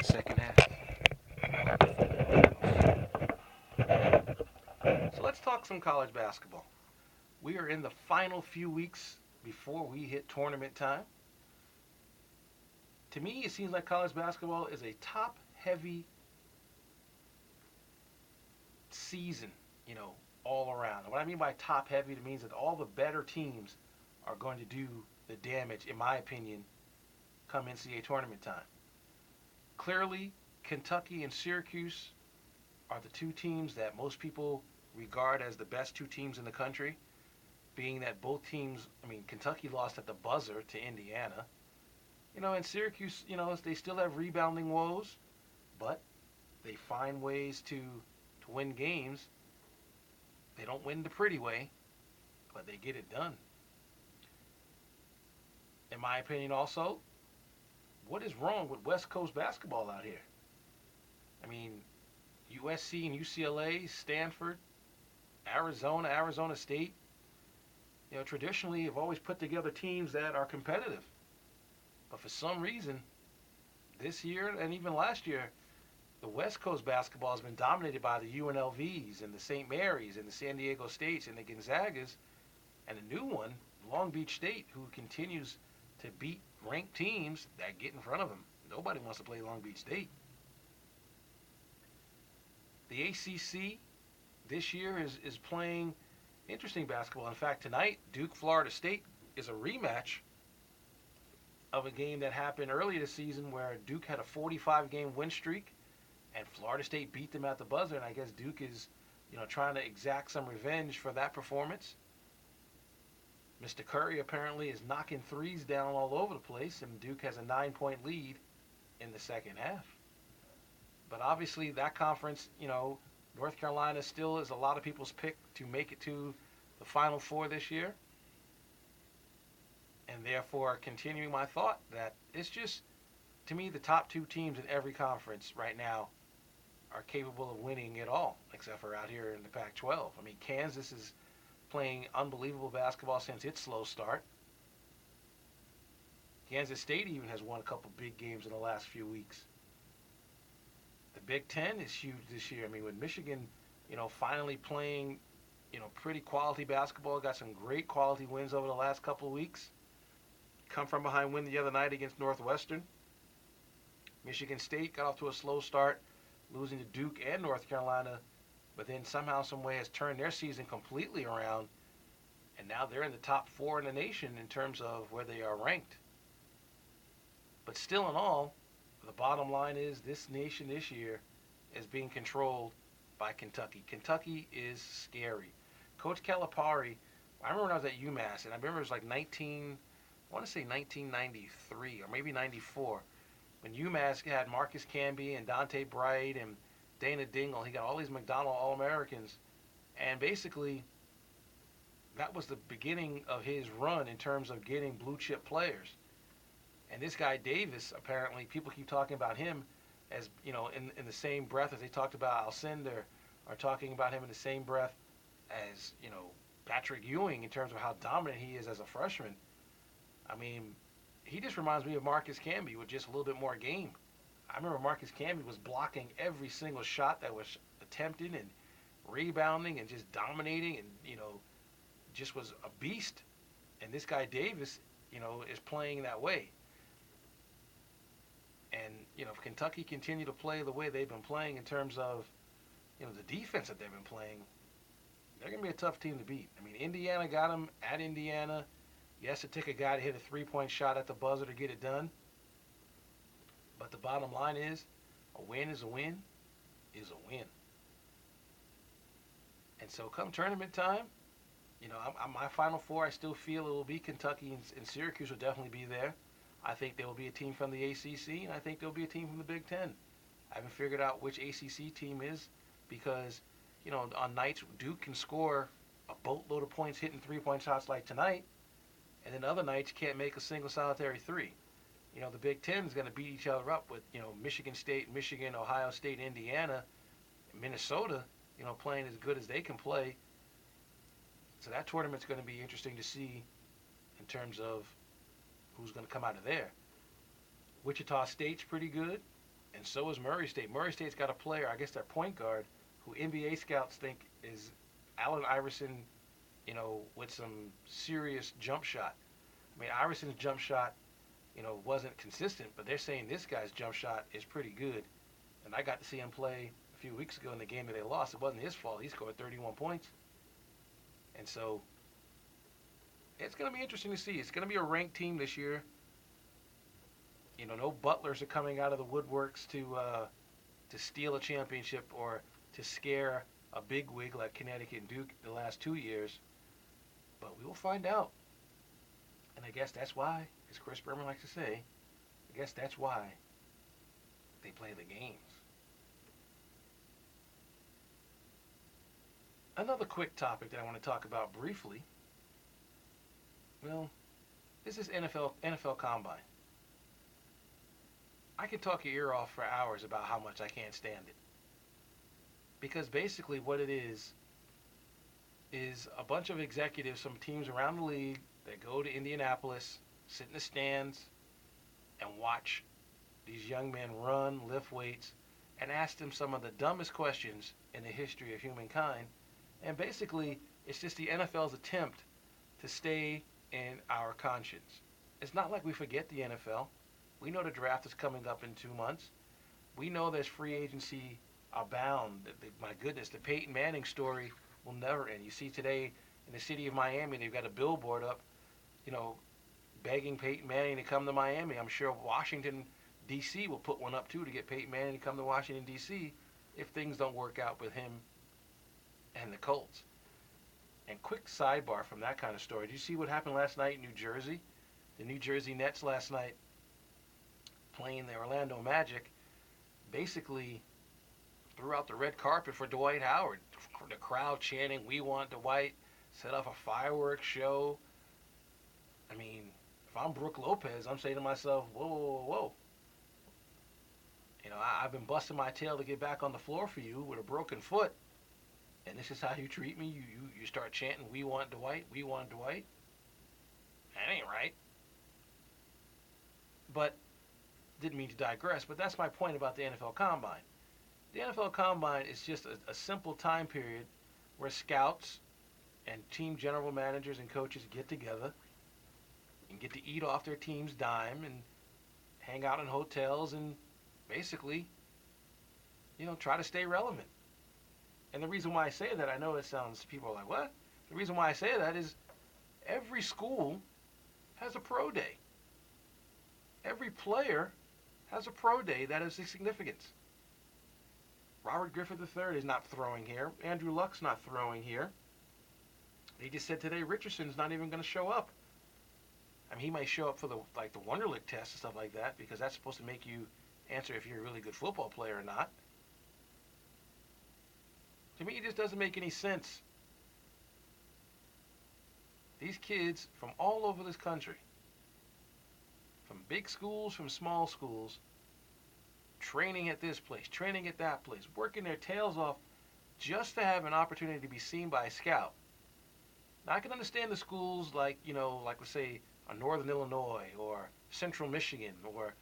second half. So let's talk some college basketball. We are in the final few weeks before we hit tournament time. To me, it seems like college basketball is a top heavy season, you know, all around. And what I mean by top heavy, it means that all the better teams are going to do the damage, in my opinion, come NCAA tournament time. Clearly, Kentucky and Syracuse are the two teams that most people regard as the best two teams in the country, being that both teams, I mean, Kentucky lost at the buzzer to Indiana. You know, and Syracuse, you know, they still have rebounding woes, but they find ways to win games. They don't win the pretty way, but they get it done. In my opinion, also, what is wrong with West Coast basketball out here? I mean, USC and UCLA, Stanford, Arizona, Arizona State, you know, traditionally have always put together teams that are competitive. But for some reason, this year and even last year, the West Coast basketball has been dominated by the UNLVs and the St. Mary's and the San Diego States and the Gonzagas, and a new one, Long Beach State, who continues to beat ranked teams that get in front of them. Nobody wants to play Long Beach State. The ACC this year is playing interesting basketball. In fact, tonight, Duke Florida State is a rematch of a game that happened earlier this season where Duke had a 45 game win streak and Florida State beat them at the buzzer. And I guess Duke is, you know, trying to exact some revenge for that performance. Mr. Curry apparently is knocking threes down all over the place, and Duke has a 9 point lead in the second half. But obviously, that conference, you know, North Carolina still is a lot of people's pick to make it to the Final Four this year. And therefore, continuing my thought that it's just, to me, the top two teams in every conference right now are capable of winning it all, except for out here in the Pac 12. I mean, Kansas is playing unbelievable basketball since its slow start. Kansas State even has won a couple big games in the last few weeks. The Big Ten is huge this year. I mean, with Michigan, you know, finally playing, you know, pretty quality basketball, got some great quality wins over the last couple of weeks. Come from behind win the other night against Northwestern. Michigan State got off to a slow start, losing to Duke and North Carolina, but then somehow, some way, has turned their season completely around, and now they're in the top four in the nation in terms of where they are ranked. But still, in all, the bottom line is this nation this year is being controlled by Kentucky. Kentucky is scary. Coach Calipari, I remember when I was at UMass, and I remember it was like I want to say 1993 or maybe 94, when UMass had Marcus Camby and Dante Bright and Dana Dingle. He got all these McDonald All-Americans, and basically that was the beginning of his run in terms of getting blue chip players. And this guy Davis, apparently, people keep talking about him as, you know, in the same breath as they talked about Alcindor, are talking about him in the same breath as, you know, Patrick Ewing in terms of how dominant he is as a freshman. I mean, he just reminds me of Marcus Camby with just a little bit more game. I remember Marcus Camby was blocking every single shot that was attempted and rebounding and just dominating and, you know, just was a beast. And this guy Davis, you know, is playing that way. And, you know, if Kentucky continue to play the way they've been playing in terms of, you know, the defense that they've been playing, they're going to be a tough team to beat. I mean, Indiana got them at Indiana. Yes, it took a guy to hit a three-point shot at the buzzer to get it done. But the bottom line is, a win is a win is a win. And so come tournament time, you know, my Final Four, I still feel it will be Kentucky and Syracuse will definitely be there. I think there will be a team from the ACC, and I think there will be a team from the Big Ten. I haven't figured out which ACC team is because, you know, on nights Duke can score a boatload of points hitting three-point shots like tonight, and then other nights you can't make a single solitary three. You know, the Big Ten is going to beat each other up with, you know, Michigan State, Michigan, Ohio State, Indiana, Minnesota, you know, playing as good as they can play. So that tournament's going to be interesting to see in terms of who's going to come out of there. Wichita State's pretty good, and so is Murray State. Murray State's got a player, I guess their point guard, who NBA scouts think is Allen Iverson, with some serious jump shot. I mean, Iverson's jump shot, wasn't consistent, but they're saying this guy's jump shot is pretty good. And I got to see him play a few weeks ago in the game that they lost. It wasn't his fault. He scored 31 points. And so it's going to be interesting to see. It's going to be a ranked team this year. No butlers are coming out of the woodworks to steal a championship or to scare a bigwig like Connecticut and Duke the last 2 years. But we will find out. And I guess that's why, as Chris Berman likes to say, I guess that's why they play the games. Another quick topic that I want to talk about briefly. Well, this is NFL Combine. I can talk your ear off for hours about how much I can't stand it. Because basically what it is a bunch of executives from teams around the league that go to Indianapolis, sit in the stands, and watch these young men run, lift weights, and ask them some of the dumbest questions in the history of humankind. And basically, it's just the NFL's attempt to stay in our conscience. It's not like we forget the NFL. We know the draft is coming up in 2 months. We know there's free agency abound. My goodness, the Peyton Manning story will never end. You see today in the city of Miami, they've got a billboard up, begging Peyton Manning to come to Miami. I'm sure Washington, D.C. will put one up too to get Peyton Manning to come to Washington, D.C. if things don't work out with him and the Colts. And quick sidebar from that kind of story. Did you see what happened last night in New Jersey? The New Jersey Nets last night playing the Orlando Magic basically threw out the red carpet for Dwight Howard. The crowd chanting, "We want Dwight," set off a fireworks show. I mean, if I'm Brooke Lopez, I'm saying to myself, whoa, whoa, whoa, whoa. I've been busting my tail to get back on the floor for you with a broken foot, and this is how you treat me? You start chanting, "We want Dwight, we want Dwight"? That ain't right. But, didn't mean to digress, but that's my point about the NFL Combine. The NFL Combine is just a simple time period where scouts and team general managers and coaches get together and get to eat off their team's dime and hang out in hotels and basically, try to stay relevant. And the reason why I say that, I know people are like, what? The reason why I say that is every school has a pro day. Every player has a pro day that has significance. Robert Griffith III is not throwing here. Andrew Luck's not throwing here. They just said today Richardson's not even going to show up. I mean, he might show up for the Wonderlic test and stuff like that because that's supposed to make you answer if you're a really good football player or not. To me, it just doesn't make any sense. These kids from all over this country, from big schools, from small schools, training at this place, training at that place, working their tails off just to have an opportunity to be seen by a scout. Now, I can understand the schools like let's say, Northern Illinois or Central Michigan or,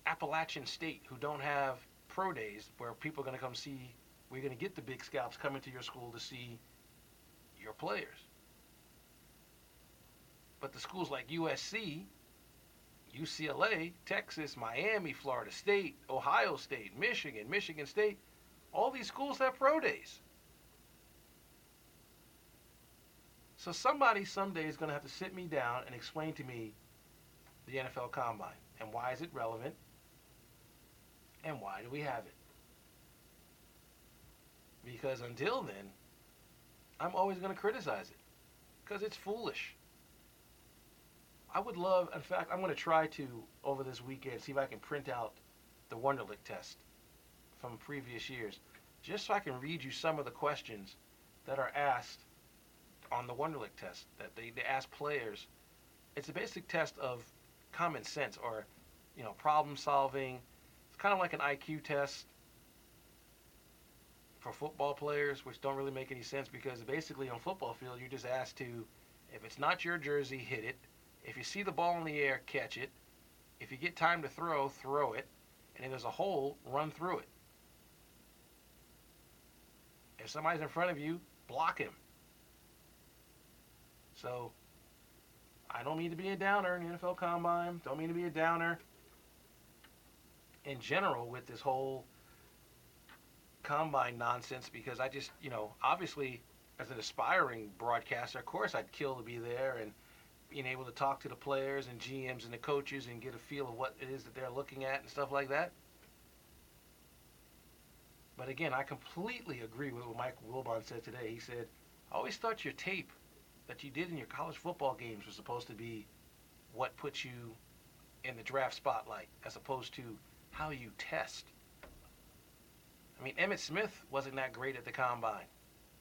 Appalachian State who don't have pro days where people are going to come see, we're going to get the big scouts coming to your school to see your players. But the schools like USC, UCLA, Texas, Miami, Florida State, Ohio State, Michigan, Michigan State, all these schools have pro days. So somebody someday is going to have to sit me down and explain to me the NFL Combine and why is it relevant and why do we have it? Because until then, I'm always going to criticize it because it's foolish. I would love, in fact, I'm going to try to, over this weekend, see if I can print out the Wonderlic test from previous years, just so I can read you some of the questions that are asked on the Wonderlic test, that they ask players. It's a basic test of common sense or, problem solving. It's kind of like an IQ test for football players, which don't really make any sense because basically on a football field, you're just asked to, if it's not your jersey, hit it. If you see the ball in the air, catch it. If you get time to throw it. and if there's a hole, run through it. If somebody's in front of you, block him. So I don't mean to be a downer in the NFL Combine. Don't mean to be a downer in general with this whole Combine nonsense, because I just, obviously as an aspiring broadcaster, of course I'd kill to be there and being able to talk to the players and GMs and the coaches and get a feel of what it is that they're looking at and stuff like that. But again, I completely agree with what Mike Wilbon said today. He said, I always thought your tape that you did in your college football games was supposed to be what puts you in the draft spotlight, as opposed to how you test. I mean, Emmitt Smith wasn't that great at the Combine.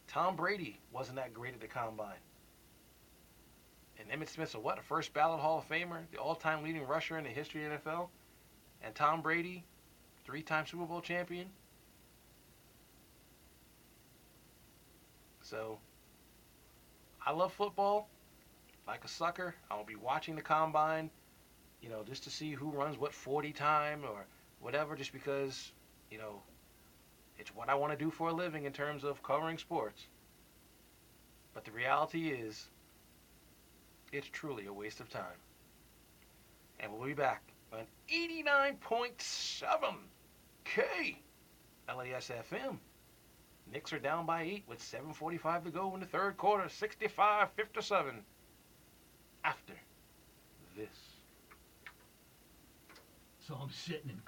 Tom Brady wasn't that great at the Combine. And Emmitt Smith's a first ballot Hall of Famer, the all-time leading rusher in the history of the NFL. And Tom Brady, 3-time Super Bowl champion. So, I love football like a sucker. I'll be watching the Combine, just to see who runs what 40 time or whatever, just because, it's what I want to do for a living in terms of covering sports. But the reality is, it's truly a waste of time. And we'll be back on 89.7 K LASFM. Knicks are down by 8 with 7:45 to go in the third quarter, 65-57. After this. So I'm sitting in